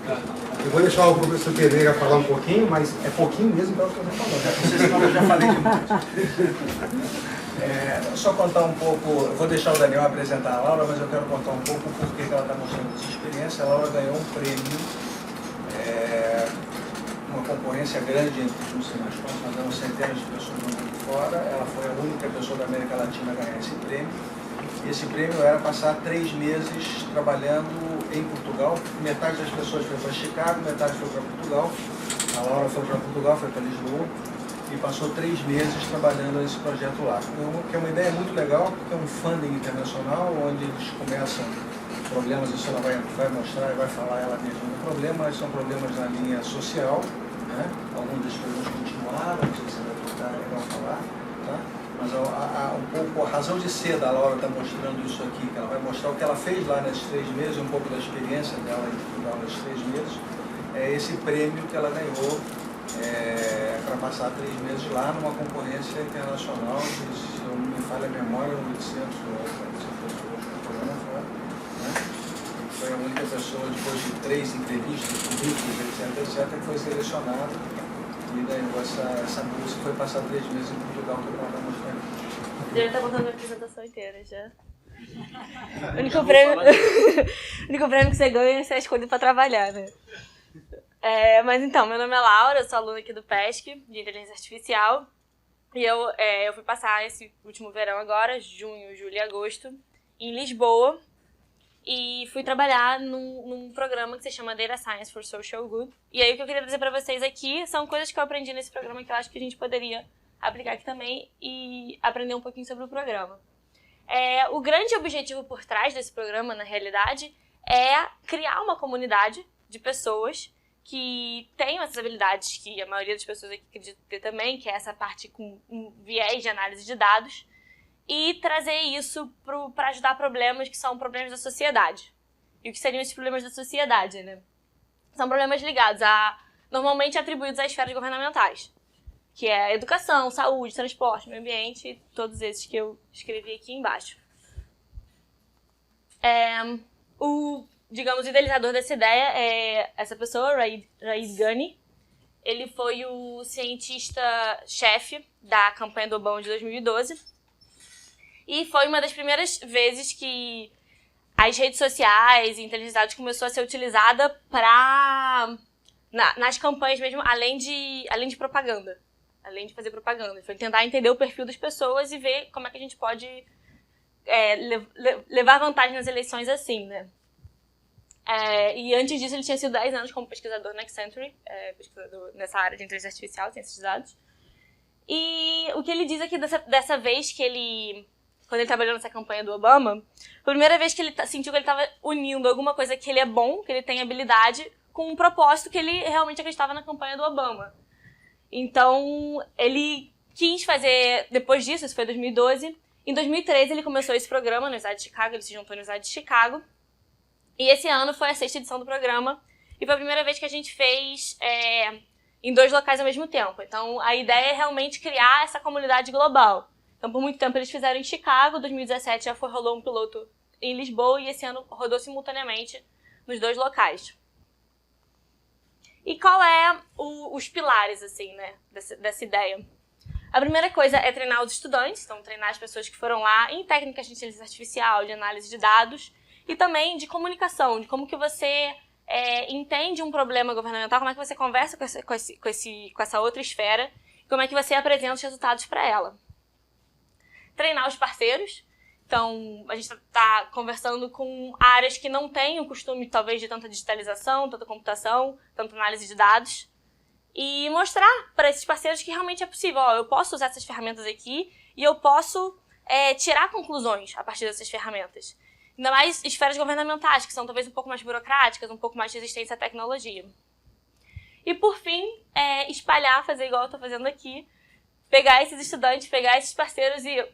Eu vou deixar o professor Pereira falar um pouquinho, mas é pouquinho mesmo para o que eu estou falando. Não sei se eu já falei demais. Só contar um pouco, eu vou deixar o Daniel apresentar a Laura, mas eu quero contar um pouco por que ela está mostrando essa experiência. A Laura ganhou um prêmio, uma concorrência grande entre os muçulmanos, nós damos centenas de pessoas no mundo fora, ela foi a única pessoa da América Latina a ganhar esse prêmio. E esse prêmio era passar 3 meses trabalhando em Portugal. Metade das pessoas foi para Chicago, metade foi para Portugal. A Laura foi para Portugal, foi para Lisboa e passou 3 meses trabalhando nesse projeto lá. Que é uma ideia muito legal, porque é um funding internacional, onde eles começam problemas, isso ela vai mostrar e vai falar ela mesma do problema, mas são problemas na linha social, né? Alguns dos problemas continuaram, não sei se vai ficar legal falar, tá? Mas um pouco a razão de ser da Laura está mostrando isso aqui, que ela vai mostrar o que ela fez lá nesses 3 meses, um pouco da experiência dela em Portugal nesses 3 meses, é esse prêmio que ela ganhou para passar 3 meses lá numa concorrência internacional, de, se eu não me falha a memória, 800 pessoas concorrendo fora, né? Foi a única pessoa, depois de 3 entrevistas, currículos, etc., que foi selecionada e ganhou essa bolsa, foi passar 3 meses em Portugal, que ela está mostrando. Já está contando a apresentação inteira, já. O único prêmio que você ganha é ser escolhido para trabalhar, né? Mas então, meu nome é Laura, eu sou aluna aqui do PESC, de Inteligência Artificial. E eu fui passar esse último verão agora, junho, julho e agosto, em Lisboa. E fui trabalhar num programa que se chama Data Science for Social Good. E aí o que eu queria trazer para vocês aqui são coisas que eu aprendi nesse programa que eu acho que a gente poderia aplicar aqui também e aprender um pouquinho sobre o programa. O grande objetivo por trás desse programa, na realidade, é criar uma comunidade de pessoas que tenham essas habilidades que a maioria das pessoas aqui acredita ter também, que é essa parte com um viés de análise de dados, e trazer isso para ajudar problemas que são problemas da sociedade. E o que seriam esses problemas da sociedade, né? São problemas ligados normalmente atribuídos às esferas governamentais, que é educação, saúde, transporte, meio ambiente, todos esses que eu escrevi aqui embaixo. O idealizador dessa ideia é essa pessoa, Raid Ghani. Ele foi o cientista-chefe da campanha do Obama de 2012. E foi uma das primeiras vezes que as redes sociais e a inteligência de dados começou a ser utilizada nas campanhas mesmo, além de propaganda. Além de fazer propaganda. Foi tentar entender o perfil das pessoas e ver como é que a gente pode levar vantagem nas eleições assim, né? E antes disso ele tinha sido 10 anos como pesquisador na Accenture, pesquisador nessa área de inteligência artificial, ciências de dados. E o que ele diz aqui dessa vez que quando ele trabalhou nessa campanha do Obama, foi a primeira vez que ele sentiu que ele estava unindo alguma coisa que ele é bom, que ele tem habilidade, com um propósito que ele realmente acreditava na campanha do Obama. Então, ele quis fazer, depois disso, isso foi em 2012, em 2013 ele começou esse programa na Universidade de Chicago, ele se juntou na Universidade de Chicago, e esse ano foi a 6ª edição do programa, e foi a primeira vez que a gente fez em 2 locais ao mesmo tempo. Então, a ideia é realmente criar essa comunidade global. Então, por muito tempo eles fizeram em Chicago, em 2017 já rolou um piloto em Lisboa e esse ano rodou simultaneamente nos 2 locais. E qual é os pilares, assim, né, dessa ideia? A primeira coisa é treinar os estudantes, então treinar as pessoas que foram lá em técnicas de inteligência artificial, de análise de dados e também de comunicação, de como que você entende um problema governamental, como é que você conversa com essa outra esfera, como é que você apresenta os resultados para ela. Treinar os parceiros. Então, a gente está conversando com áreas que não têm o costume, talvez, de tanta digitalização, tanta computação, tanta análise de dados. E mostrar para esses parceiros que realmente é possível. Eu posso usar essas ferramentas aqui e eu posso tirar conclusões a partir dessas ferramentas. Ainda mais esferas governamentais, que são talvez um pouco mais burocráticas, um pouco mais resistentes à tecnologia. E, por fim, espalhar, fazer igual eu estou fazendo aqui, pegar esses estudantes, pegar esses parceiros e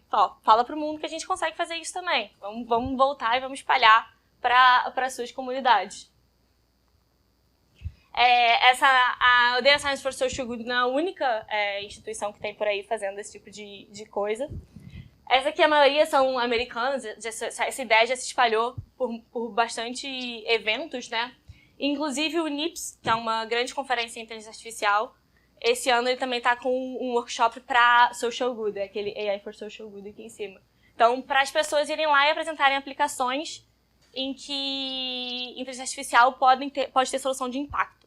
fala para o mundo que a gente consegue fazer isso também. Vamos voltar e vamos espalhar para as suas comunidades. A Data Science for Social Good não é a única instituição que tem por aí fazendo esse tipo de coisa. Essa aqui, a maioria são americanas, essa ideia já se espalhou por bastante eventos, né? Inclusive o NIPS, que é uma grande conferência em inteligência artificial, esse ano ele também está com um workshop para Social Good, aquele AI for Social Good aqui em cima. Então, para as pessoas irem lá e apresentarem aplicações em que inteligência artificial pode ter solução de impacto.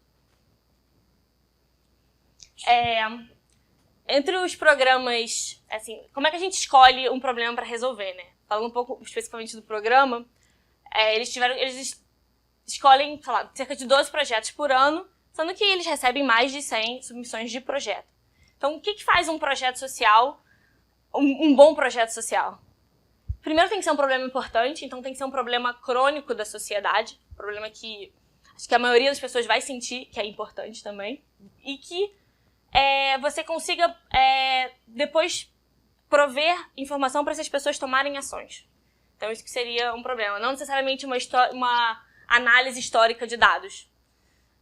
Entre os programas, assim, como é que a gente escolhe um problema para resolver, né? Falando um pouco especificamente do programa, eles escolhem, sei lá, cerca de 12 projetos por ano, sendo que eles recebem mais de 100 submissões de projeto. Então, o que faz um projeto social, um bom projeto social? Primeiro tem que ser um problema importante, então tem que ser um problema crônico da sociedade, um problema que acho que a maioria das pessoas vai sentir que é importante também, e que você consiga depois prover informação para essas pessoas tomarem ações. Então isso que seria um problema, não necessariamente uma análise histórica de dados.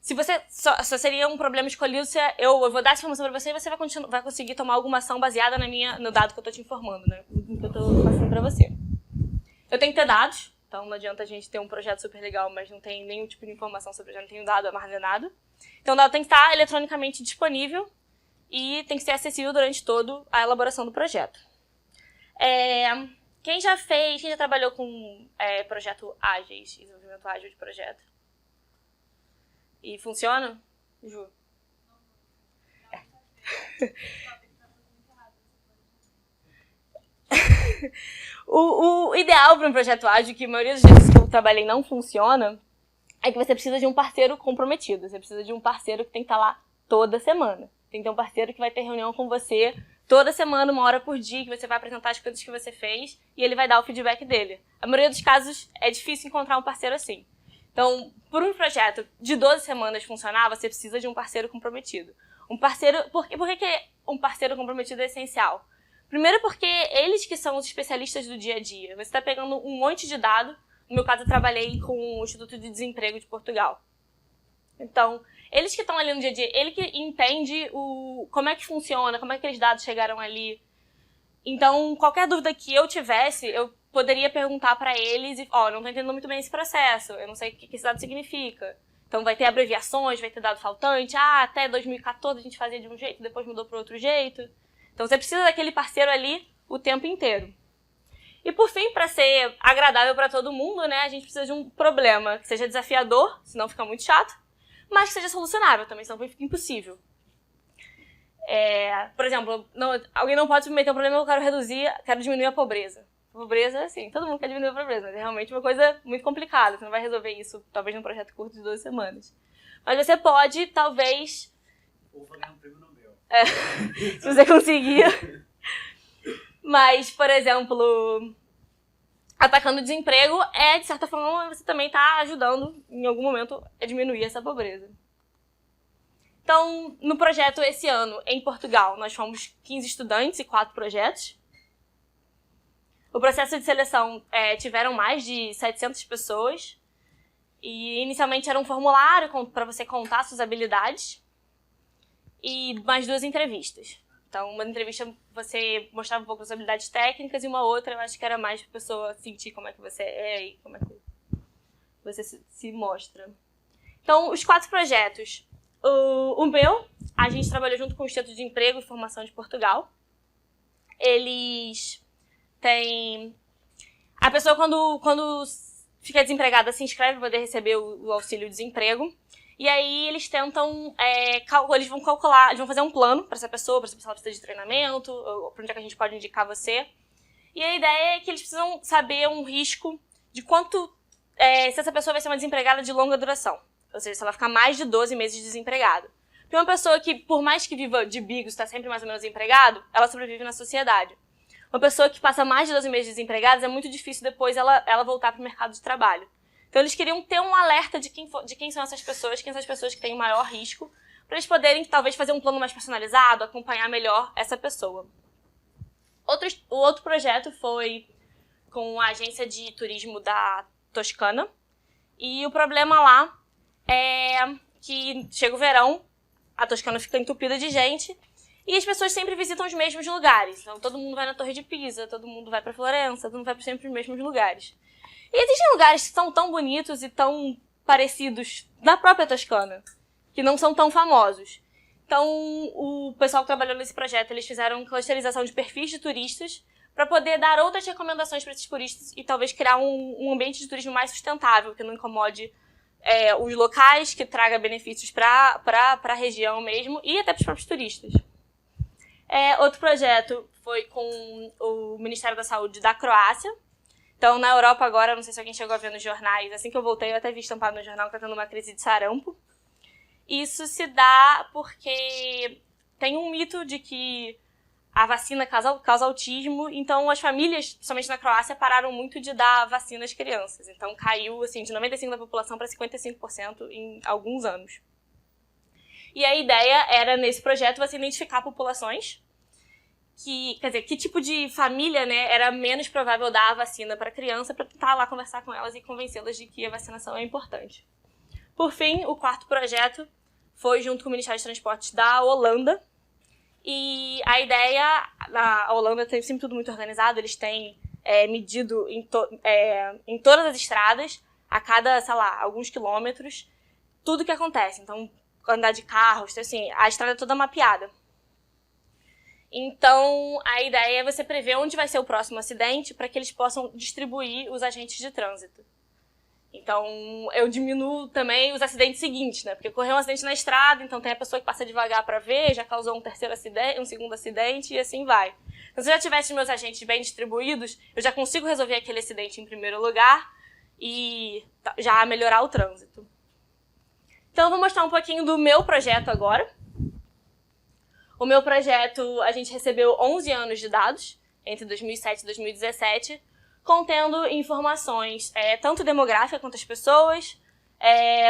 Se você só seria um problema escolhido se eu vou dar essa informação para você e você vai conseguir tomar alguma ação baseada no dado que eu estou te informando, né? No que eu estou passando para você. Eu tenho que ter dados, então não adianta a gente ter um projeto super legal, mas não tem nenhum tipo de informação sobre o projeto, não tem dado armazenado. Então o dado tem que estar eletronicamente disponível e tem que ser acessível durante toda a elaboração do projeto. Quem já trabalhou com projeto ágeis, desenvolvimento ágil de projeto? E funciona? Ju? O ideal para um projeto ágil, que a maioria dos vezes que eu trabalhei não funciona, é que você precisa de um parceiro comprometido. Você precisa de um parceiro que tem que estar lá toda semana. Tem que ter um parceiro que vai ter reunião com você toda semana, 1 hora por dia, que você vai apresentar as coisas que você fez e ele vai dar o feedback dele. A maioria dos casos é difícil encontrar um parceiro assim. Então, por um projeto de 12 semanas funcionar, você precisa de um parceiro comprometido. Por que um parceiro comprometido é essencial? Primeiro porque eles que são os especialistas do dia a dia. Você está pegando um monte de dado. No meu caso, eu trabalhei com o Instituto de Desemprego de Portugal. Então, eles que estão ali no dia a dia, ele que entende como é que funciona, como é que aqueles dados chegaram ali. Então, qualquer dúvida que eu tivesse, eu poderia perguntar para eles e, não estou entendendo muito bem esse processo, eu não sei o que esse dado significa. Então, vai ter abreviações, vai ter dado faltante. Até 2014 a gente fazia de um jeito, depois mudou para outro jeito. Então, você precisa daquele parceiro ali o tempo inteiro. E, por fim, para ser agradável para todo mundo, né, a gente precisa de um problema que seja desafiador, senão fica muito chato, mas que seja solucionável também, senão fica impossível. Por exemplo, alguém não pode submeter um problema, eu quero diminuir a pobreza. A pobreza, assim, todo mundo quer diminuir a pobreza, mas é realmente uma coisa muito complicada. Você não vai resolver isso, talvez, num projeto curto de 12 semanas. Mas você pode, talvez... Ou vai ganhar um prêmio Nobel. Se você conseguir. Mas, por exemplo, atacando o desemprego, de certa forma, você também está ajudando, em algum momento, a diminuir essa pobreza. Então, no projeto esse ano, em Portugal, nós fomos 15 estudantes e 4 projetos. O processo de seleção tiveram mais de 700 pessoas. E, inicialmente, era um formulário para você contar suas habilidades. E mais 2 entrevistas. Então, uma entrevista você mostrava um pouco das habilidades técnicas e uma outra eu acho que era mais para a pessoa sentir como é que você é e como é que você se mostra. Então, os 4 projetos. O meu, a gente trabalhou junto com o Instituto de Emprego e Formação de Portugal. Eles têm... A pessoa, quando fica desempregada, se inscreve para poder receber o auxílio-desemprego. E aí eles tentam, eles vão calcular, eles vão fazer um plano para essa pessoa se ela precisa de treinamento, ou para onde é que a gente pode indicar você. E a ideia é que eles precisam saber um risco de quanto, se essa pessoa vai ser uma desempregada de longa duração. Ou seja, se ela ficar mais de 12 meses desempregada. Porque uma pessoa que, por mais que viva de bigos, está sempre mais ou menos desempregado, ela sobrevive na sociedade. Uma pessoa que passa mais de 12 meses desempregada, é muito difícil depois ela voltar para o mercado de trabalho. Então, eles queriam ter um alerta de quem são essas pessoas, quem são as pessoas que têm o maior risco, para eles poderem, talvez, fazer um plano mais personalizado, acompanhar melhor essa pessoa. O outro projeto foi com a agência de turismo da Toscana. E o problema lá é que chega o verão, a Toscana fica entupida de gente, e as pessoas sempre visitam os mesmos lugares. Então, todo mundo vai na Torre de Pisa, todo mundo vai para Florença, todo mundo vai sempre para os mesmos lugares. E existem lugares que são tão bonitos e tão parecidos na própria Toscana, que não são tão famosos. Então, o pessoal que trabalhou nesse projeto, eles fizeram clusterização de perfis de turistas para poder dar outras recomendações para esses turistas e talvez criar um ambiente de turismo mais sustentável, que não incomode os locais, que traga benefícios para a região mesmo e até para os próprios turistas. Outro projeto foi com o Ministério da Saúde da Croácia. Então, na Europa agora, não sei se alguém chegou a ver nos jornais, assim que eu voltei, eu até vi estampado no jornal que está tendo uma crise de sarampo. Isso se dá porque tem um mito de que a vacina causa autismo, então as famílias, principalmente na Croácia, pararam muito de dar vacina às crianças. Então caiu assim, de 95% da população para 55% em alguns anos. E a ideia era, nesse projeto, você identificar populações que tipo de família, né, era menos provável dar a vacina para a criança, para tentar lá conversar com elas e convencê-las de que a vacinação é importante. Por fim, o quarto projeto foi junto com o Ministério de Transportes da Holanda. E a ideia, a Holanda tem sempre tudo muito organizado, eles têm medido em todas as estradas, a cada, sei lá, alguns quilômetros, tudo que acontece. Então, andar de carros, assim, a estrada é toda mapeada. Então, a ideia é você prever onde vai ser o próximo acidente para que eles possam distribuir os agentes de trânsito. Então, eu diminuo também os acidentes seguintes, né? Porque ocorreu um acidente na estrada, então tem a pessoa que passa devagar para ver, já causou um segundo acidente e assim vai. Então, se eu já tivesse meus agentes bem distribuídos, eu já consigo resolver aquele acidente em primeiro lugar e já melhorar o trânsito. Então, eu vou mostrar um pouquinho do meu projeto agora. O meu projeto, a gente recebeu 11 anos de dados, entre 2007 e 2017, contendo informações tanto demográficas quanto as pessoas,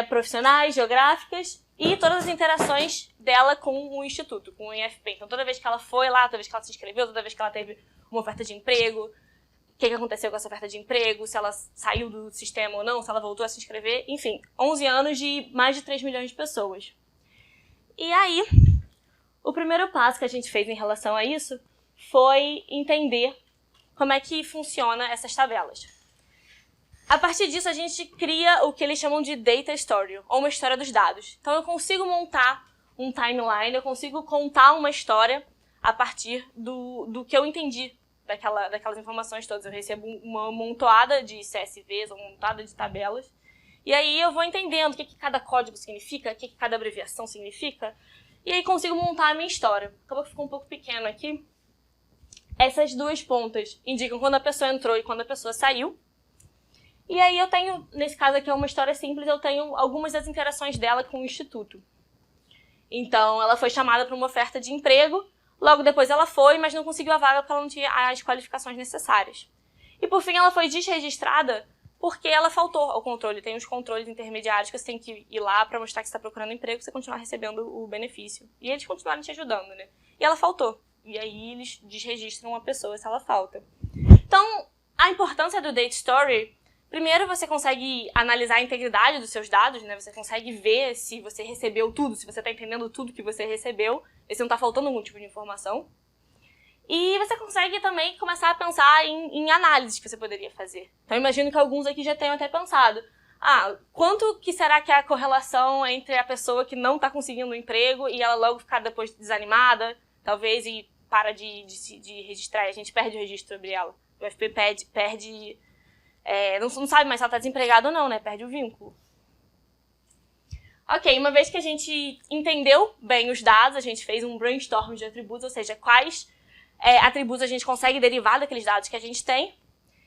profissionais, geográficas e todas as interações dela com o Instituto, com o INFP. Então, toda vez que ela foi lá, toda vez que ela se inscreveu, toda vez que ela teve uma oferta de emprego, o que aconteceu com essa oferta de emprego, se ela saiu do sistema ou não, se ela voltou a se inscrever, enfim, 11 anos de mais de 3 milhões de pessoas. E aí, o primeiro passo que a gente fez em relação a isso foi entender como é que funciona essas tabelas. A partir disso, a gente cria o que eles chamam de data story, ou uma história dos dados. Então, eu consigo montar um timeline, eu consigo contar uma história a partir do que eu entendi daquelas informações todas. Eu recebo uma amontoada de CSVs, uma amontoada de tabelas, e aí eu vou entendendo o que cada código significa, o que cada abreviação significa, e aí consigo montar a minha história. Acabou que ficou um pouco pequeno aqui. Essas duas pontas indicam quando a pessoa entrou e quando a pessoa saiu. E aí eu tenho, nesse caso aqui é uma história simples, eu tenho algumas das interações dela com o Instituto. Então, ela foi chamada para uma oferta de emprego, logo depois ela foi, mas não conseguiu a vaga porque ela não tinha as qualificações necessárias. E por fim ela foi desregistrada porque ela faltou ao controle. Tem uns controles intermediários que você tem que ir lá para mostrar que você está procurando emprego e você continuar recebendo o benefício. E eles continuaram te ajudando, né? E ela faltou. E aí eles desregistram a pessoa se ela falta. Então, a importância do Data Story, primeiro você consegue analisar a integridade dos seus dados, né? Você consegue ver se você recebeu tudo, se você está entendendo tudo que você recebeu, e se não está faltando algum tipo de informação. E você consegue também começar a pensar em análises que você poderia fazer. Então, imagino que alguns aqui já tenham até pensado, quanto que será que é a correlação entre a pessoa que não está conseguindo um emprego e ela logo ficar depois desanimada, talvez, e para de registrar, a gente perde o registro sobre ela. O UFP perde não sabe mais se ela está desempregada ou não, né? Perde o vínculo. Ok, uma vez que a gente entendeu bem os dados, a gente fez um brainstorm de atributos, ou seja, quais atributos a gente consegue derivar daqueles dados que a gente tem,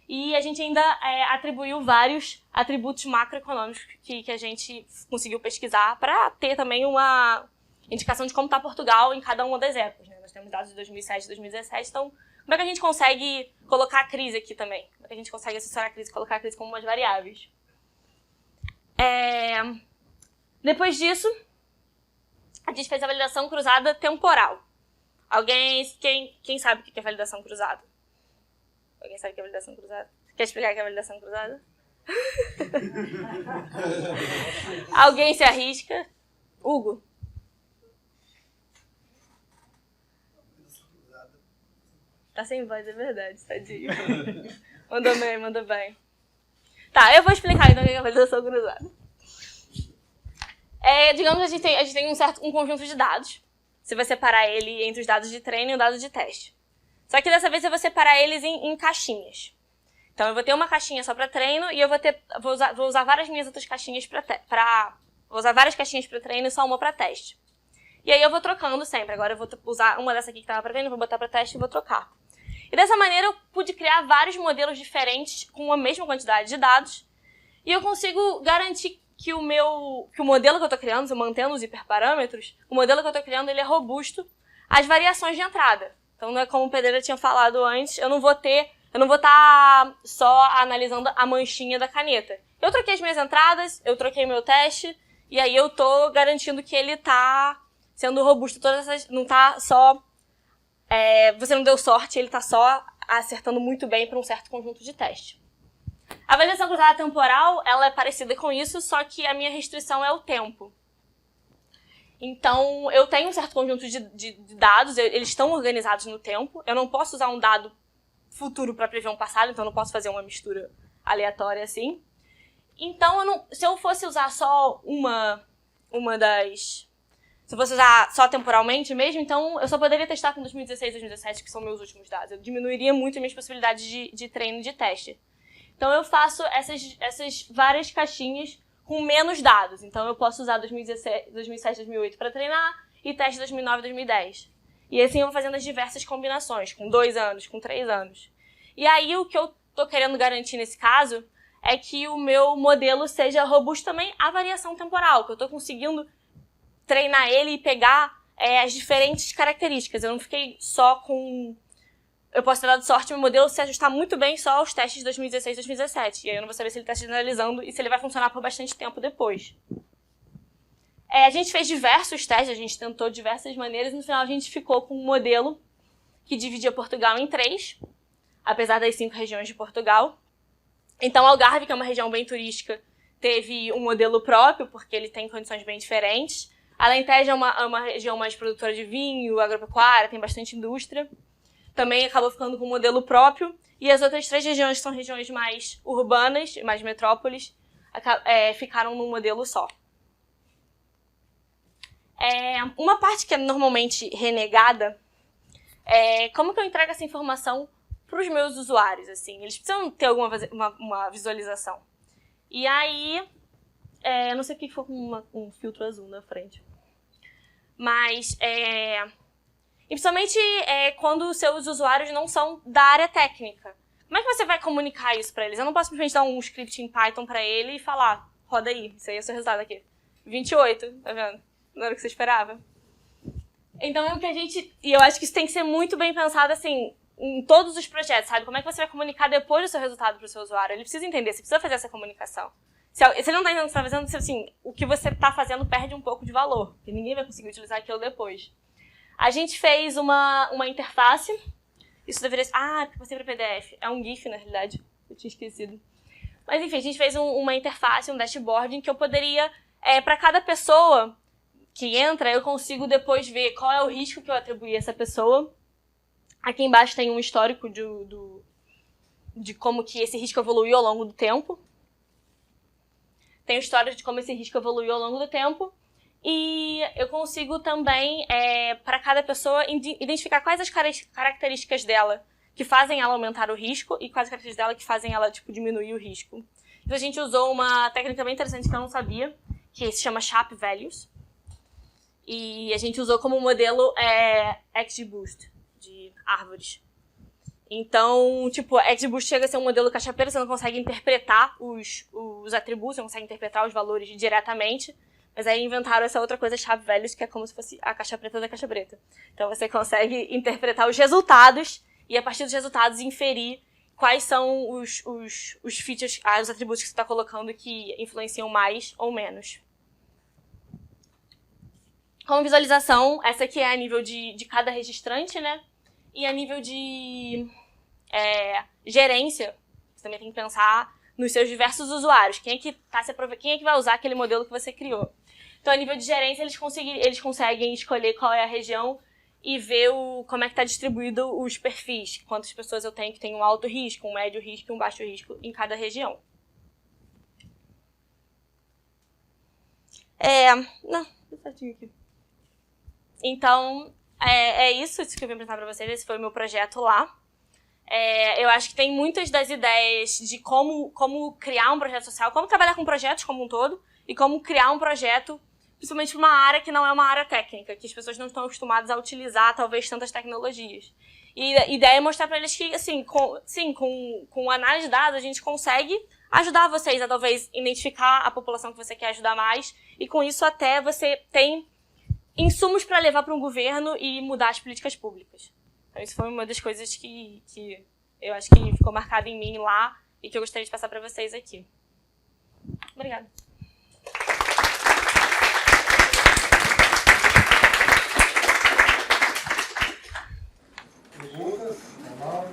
e a gente ainda atribuiu vários atributos macroeconômicos que a gente conseguiu pesquisar para ter também uma indicação de como está Portugal em cada uma das épocas, né? Nós temos dados de 2007 e 2017, então como é que a gente consegue colocar a crise aqui também? Como é que a gente consegue assessorar a crise, colocar a crise como umas variáveis? Depois disso, a gente fez a validação cruzada temporal. Quem sabe o que é validação cruzada? Alguém sabe o que é validação cruzada? Quer explicar o que é validação cruzada? Alguém se arrisca? Hugo? Tá sem voz, é verdade, tadinho. Mandou bem. Tá, eu vou explicar então o que é validação cruzada. Digamos que a gente tem um conjunto de dados. Você vai separar ele entre os dados de treino e os dados de teste. Só que dessa vez eu vou separar eles em caixinhas. Então eu vou ter uma caixinha só para treino e eu vou usar várias minhas outras caixinhas vou usar várias caixinhas para treino e só uma para teste. E aí eu vou trocando sempre. Agora eu vou usar uma dessa aqui que estava para treino, vou botar para teste e vou trocar. E dessa maneira eu pude criar vários modelos diferentes com a mesma quantidade de dados. E eu consigo garantir que o modelo que eu estou criando, mantendo os hiperparâmetros, o modelo que eu estou criando ele é robusto às variações de entrada. Então não é como o Pedreira tinha falado antes, eu não vou estar só analisando a manchinha da caneta. Eu troquei as minhas entradas, eu troquei meu teste, e aí eu estou garantindo que ele está sendo robusto. Não está só... você não deu sorte, ele está só acertando muito bem para um certo conjunto de teste. A avaliação cruzada temporal, ela é parecida com isso, só que a minha restrição é o tempo. Então, eu tenho um certo conjunto de dados, eles estão organizados no tempo. Eu não posso usar um dado futuro para prever um passado, então eu não posso fazer uma mistura aleatória assim. Então, se eu fosse usar só se eu fosse usar só temporalmente mesmo, então eu só poderia testar com 2016 e 2017, que são meus últimos dados. Eu diminuiria muito as minhas possibilidades de treino e de teste. Então, eu faço essas várias caixinhas com menos dados. Então, eu posso usar 2017, 2008 para treinar e teste 2009 e 2010. E assim eu vou fazendo as diversas combinações, com 2 anos, com 3 anos. E aí, o que eu estou querendo garantir nesse caso é que o meu modelo seja robusto também à variação temporal, que eu estou conseguindo treinar ele e pegar as diferentes características. Eu não fiquei só com... Eu posso ter dado sorte meu modelo se ajustar muito bem só aos testes de 2016 e 2017. E aí eu não vou saber se ele está generalizando e se ele vai funcionar por bastante tempo depois. A gente fez diversos testes, a gente tentou diversas maneiras e no final a gente ficou com um modelo que dividia Portugal em 3, apesar das 5 regiões de Portugal. Então, Algarve, que é uma região bem turística, teve um modelo próprio, porque ele tem condições bem diferentes. Alentejo é uma região mais produtora de vinho, agropecuária, tem bastante indústria. Também acabou ficando com um modelo próprio. E as outras 3 regiões, que são regiões mais urbanas, mais metrópoles, ficaram num modelo só. Uma parte que é normalmente renegada é como que eu entrego essa informação para os meus usuários. Assim. Eles precisam ter uma visualização. E aí, eu não sei porque ficou com um filtro azul na frente. Mas, e principalmente quando os seus usuários não são da área técnica. Como é que você vai comunicar isso para eles? Eu não posso simplesmente dar um script em Python para ele e falar, roda aí, isso aí é o seu resultado aqui. 28, tá vendo? Não era o que você esperava. Então, e eu acho que isso tem que ser muito bem pensado, assim, em todos os projetos, sabe? Como é que você vai comunicar depois do seu resultado para o seu usuário? Ele precisa entender, você precisa fazer essa comunicação. Se ele não está entendendo o que você está fazendo, assim, o que você está fazendo perde um pouco de valor, porque ninguém vai conseguir utilizar aquilo depois. A gente fez uma interface, isso deveria ser... porque passei para PDF. É um GIF, na realidade, eu tinha esquecido. Mas, enfim, a gente fez uma interface, um dashboard, em que eu poderia, para cada pessoa que entra, eu consigo depois ver qual é o risco que eu atribuí a essa pessoa. Aqui embaixo tem um histórico de como que esse risco evoluiu ao longo do tempo. Tem o histórico de como esse risco evoluiu ao longo do tempo. E eu consigo também, para cada pessoa, identificar quais as características dela que fazem ela aumentar o risco e quais as características dela que fazem ela diminuir o risco. Então a gente usou uma técnica bem interessante que eu não sabia, que se chama Sharp Values. E a gente usou como modelo XGBoost, de árvores. Então, XGBoost chega a ser um modelo caixa preta, você não consegue interpretar os atributos, você não consegue interpretar os valores diretamente, mas aí inventaram essa outra coisa, Sharp Values, que é como se fosse a caixa preta da caixa preta. Então você consegue interpretar os resultados e, a partir dos resultados, inferir quais são os features, os atributos que você está colocando que influenciam mais ou menos. Como visualização, essa aqui é a nível de cada registrante, né? E a nível de gerência, você também tem que pensar nos seus diversos usuários. Quem é que vai usar aquele modelo que você criou? Então, a nível de gerência, eles conseguem escolher qual é a região e ver como é que está distribuído os perfis. Quantas pessoas eu tenho que tem um alto risco, um médio risco e um baixo risco em cada região. Não, tá certinho aqui. Então, é isso que eu vim apresentar para vocês. Esse foi o meu projeto lá. Eu acho que tem muitas das ideias de como criar um projeto social, como trabalhar com projetos como um todo, e como criar um projeto, principalmente para uma área que não é uma área técnica, que as pessoas não estão acostumadas a utilizar, talvez, tantas tecnologias. E a ideia é mostrar para eles que, assim, com análise de dados, a gente consegue ajudar vocês a, talvez, identificar a população que você quer ajudar mais, e com isso até você tem insumos para levar para um governo e mudar as políticas públicas. Então isso foi uma das coisas que eu acho que ficou marcada em mim lá e que eu gostaria de passar para vocês aqui. Obrigada. Perguntas? Normal?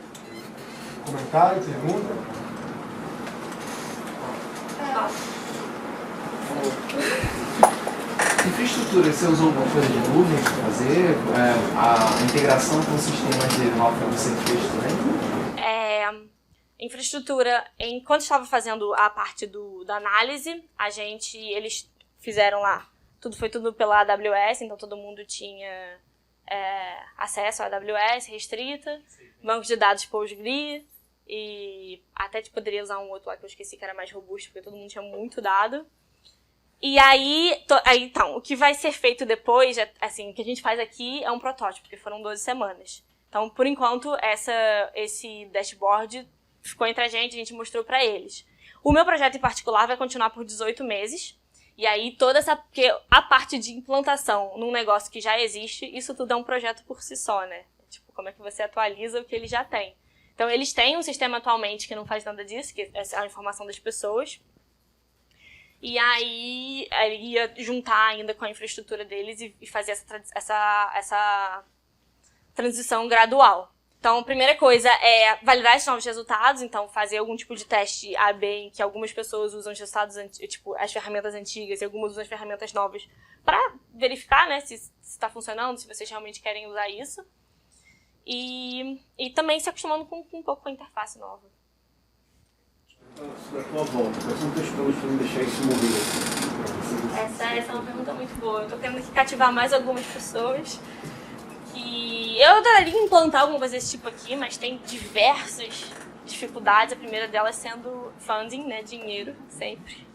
Comentário? Pergunta? Infraestrutura, você usou alguma coisa de nuvem para fazer? A integração com sistemas de software você fez também? Infraestrutura, enquanto estava fazendo a parte da análise, eles fizeram lá, foi tudo pela AWS, então todo mundo tinha acesso à AWS restrita, banco de dados Postgre, e até poderia usar um outro lá que eu esqueci que era mais robusto, porque todo mundo tinha muito dado. E aí, então, o que vai ser feito depois, assim, o que a gente faz aqui é um protótipo, porque foram 12 semanas. Então, por enquanto, esse dashboard ficou entre a gente mostrou para eles. O meu projeto em particular vai continuar por 18 meses, e aí porque a parte de implantação num negócio que já existe, isso tudo é um projeto por si só, né? Tipo, como é que você atualiza o que ele já tem. Então, eles têm um sistema atualmente que não faz nada disso, que é a informação das pessoas. E aí, ele ia juntar ainda com a infraestrutura deles e fazer essa transição gradual. Então, a primeira coisa é validar esses novos resultados, então fazer algum tipo de teste A/B em que algumas pessoas usam os resultados, tipo, as ferramentas antigas e algumas usam as ferramentas novas para verificar, né, se está funcionando, se vocês realmente querem usar isso. E também se acostumando um pouco com a interface nova. Sobre a tua volta, quais são os teus planos para não deixar isso morrer? Essa é uma pergunta muito boa. Eu tô tendo que cativar mais algumas pessoas. Eu adoraria implantar alguma coisa desse tipo aqui, mas tem diversas dificuldades. A primeira delas sendo funding, né? Dinheiro, sempre.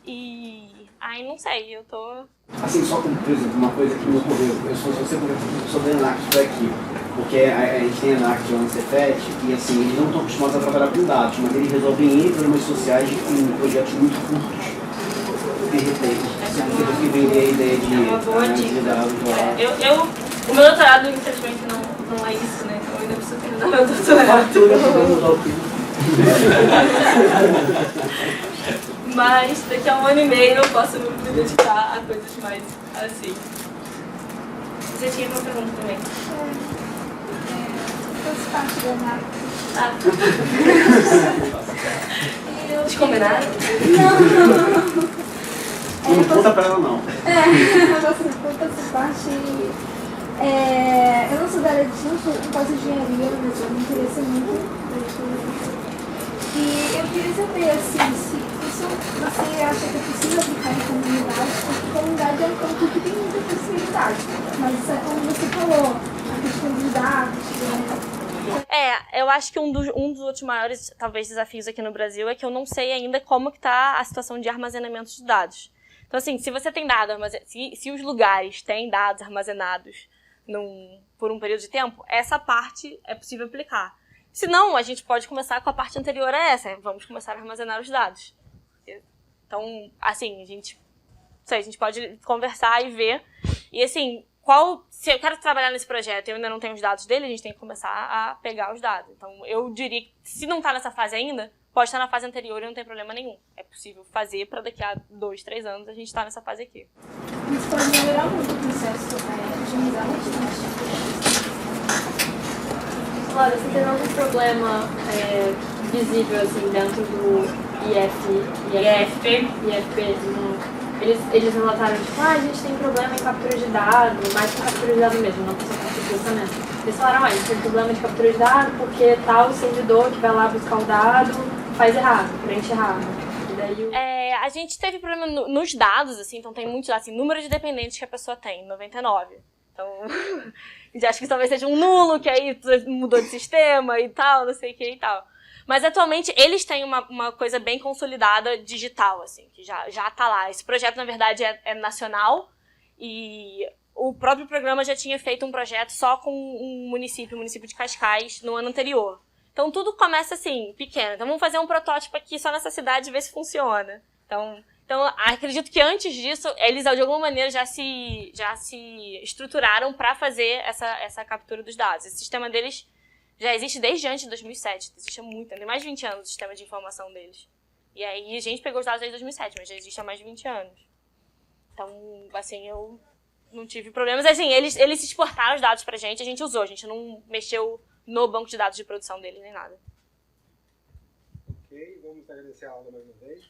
E aí não sei, eu tô... Assim, só como, por exemplo, uma coisa que me ocorreu, eu sou sobre Enact por aqui, porque a gente tem Enact lá no Cefet, e assim, eles não estão acostumados a trabalhar com dados, mas eles resolvem em programas sociais em projetos muito curtos. De repente, você tem que vender a ideia de uma boa análise de dados lá. O meu doutorado, infelizmente, não é isso, né? Então eu ainda preciso terminar meu doutorado. Mas daqui a 1 ano e meio eu posso me dedicar a coisas mais assim. Você tinha uma pergunta também? Eu faço parte do Enact. Te combinaram? Não conta pra ela, não. Eu faço parte. Eu não sou da área de não faço engenharia, mas eu me interessa muito. E eu queria saber, assim, se você acha que é possível aplicar em comunidade, porque comunidade é um campo que tem muita possibilidade. Mas isso é como você falou, a questão dos dados, eu acho que um dos outros maiores, talvez, desafios aqui no Brasil é que eu não sei ainda como que tá a situação de armazenamento de dados. Então, assim, se você tem dados, se os lugares têm dados armazenados por um período de tempo, essa parte é possível aplicar. Se não, a gente pode começar com a parte anterior a essa, vamos começar a armazenar os dados. Então, assim, a gente pode conversar e ver. E, assim, se eu quero trabalhar nesse projeto e eu ainda não tenho os dados dele, a gente tem que começar a pegar os dados. Então, eu diria que se não está nessa fase ainda, pode estar na fase anterior e não tem problema nenhum. É possível fazer para daqui a 2, 3 anos a gente estar nessa fase aqui. isso pode melhorar muito o processo, otimizar bastante. Laura, você teve algum problema visível assim dentro do IFP? Eles relataram, tipo, a gente tem problema em captura de dados, mais que captura de dados mesmo, não precisa de processamento. Eles falaram, a gente tem problema de captura de dados porque tal servidor que vai lá buscar o dado faz errado, preenche errado. E daí A gente teve problema nos dados, assim, então tem muitos, assim, número de dependentes que a pessoa tem, 99. Então, acho que talvez seja um nulo, que aí mudou de sistema e tal, não sei o que e tal. Mas atualmente eles têm uma coisa bem consolidada digital, assim, que já tá lá. Esse projeto, na verdade, é nacional e o próprio programa já tinha feito um projeto só com um município, o município de Cascais, no ano anterior. Então tudo começa assim, pequeno. Então vamos fazer um protótipo aqui só nessa cidade e ver se funciona. Então acredito que antes disso, eles de alguma maneira já se estruturaram para fazer essa captura dos dados. Esse sistema deles já existe desde antes de 2007. Existe há muito, tem mais de 20 anos o sistema de informação deles. E aí a gente pegou os dados desde 2007, mas já existe há mais de 20 anos. Então, assim, eu não tive problemas. Assim, eles exportaram os dados pra gente, a gente usou. A gente não mexeu no banco de dados de produção deles nem nada. Ok, vamos agradecer a aula mais uma vez.